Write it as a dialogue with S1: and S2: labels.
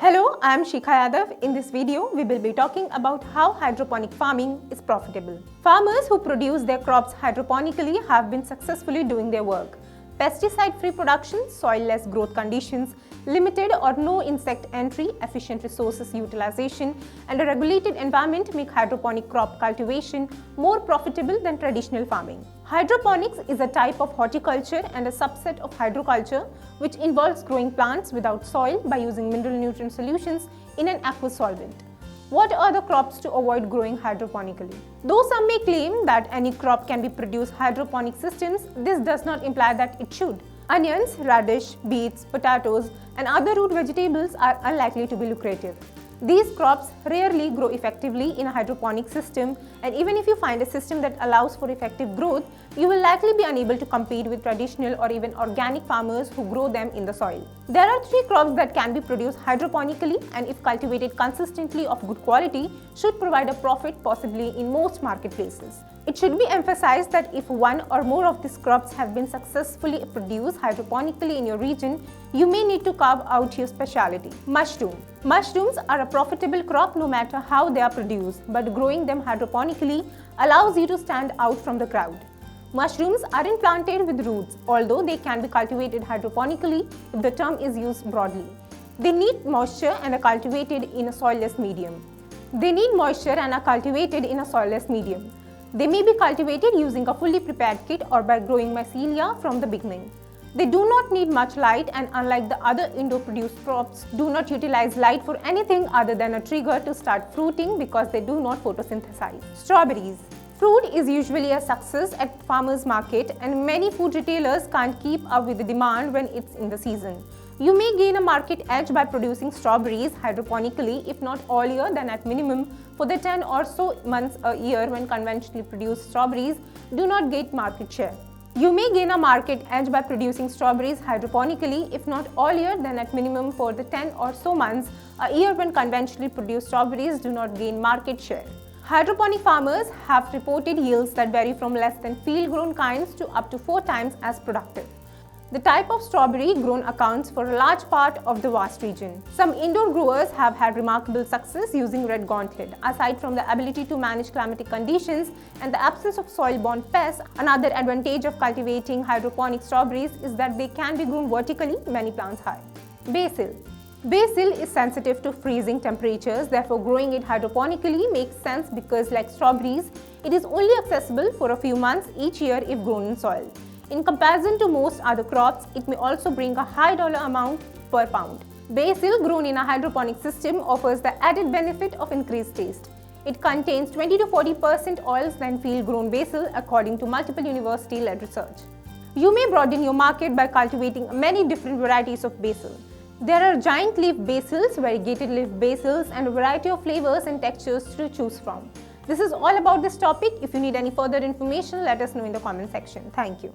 S1: Hello, I am Shikha Yadav. In this video, we will be talking about how hydroponic farming is profitable. Farmers who produce their crops hydroponically have been successfully doing their work. Pesticide-free production, soil-less growth conditions, limited or no insect entry, efficient resources utilization, and a regulated environment make hydroponic crop cultivation more profitable than traditional farming. Hydroponics is a type of horticulture and a subset of hydroculture which involves growing plants without soil by using mineral nutrient solutions in an aqueous solvent. What are the crops to avoid growing hydroponically? Though some may claim that any crop can be produced hydroponic systems, this does not imply that it should. Onions, radish, beets, potatoes, and other root vegetables are unlikely to be lucrative. These crops rarely grow effectively in a hydroponic system, and even if you find a system that allows for effective growth, you will likely be unable to compete with traditional or even organic farmers who grow them in the soil. There are 3 crops that can be produced hydroponically and if cultivated consistently of good quality, should provide a profit possibly in most marketplaces. It should be emphasized that if one or more of these crops have been successfully produced hydroponically in your region, you may need to carve out your specialty. Mushroom. Mushrooms are a profitable crop no matter how they are produced, but growing them hydroponically allows you to stand out from the crowd. Mushrooms aren't planted with roots, although they can be cultivated hydroponically if the term is used broadly. They need moisture and are cultivated in a soilless medium. They may be cultivated using a fully prepared kit or by growing mycelia from the beginning. They do not need much light and unlike the other indoor-produced crops, do not utilize light for anything other than a trigger to start fruiting because they do not photosynthesize. Strawberries. Fruit is usually a success at farmers' market and many food retailers can't keep up with the demand when it's in the season. You may gain a market edge by producing strawberries hydroponically, if not all year, then at minimum for the 10 or so months a year when conventionally produced strawberries do not get market share. You may gain a market edge by producing strawberries hydroponically, if not all year, then at minimum for the 10 or so months a year when conventionally produced strawberries do not gain market share. Hydroponic farmers have reported yields that vary from less than field-grown kinds to up to 4 times as productive. The type of strawberry grown accounts for a large part of the vast region. Some indoor growers have had remarkable success using red gauntlet. Aside from the ability to manage climatic conditions and the absence of soil-borne pests, another advantage of cultivating hydroponic strawberries is that they can be grown vertically many plants high. Basil. Basil is sensitive to freezing temperatures, therefore growing it hydroponically makes sense because like strawberries, it is only accessible for a few months each year if grown in soil. In comparison to most other crops, it may also bring a high dollar amount per pound. Basil grown in a hydroponic system offers the added benefit of increased taste. It contains 20 to 40% oils than field-grown basil according to multiple university-led research. You may broaden your market by cultivating many different varieties of basil. There are giant leaf basils, variegated leaf basils, and a variety of flavors and textures to choose from. This is all about this topic. If you need any further information, let us know in the comment section. Thank you.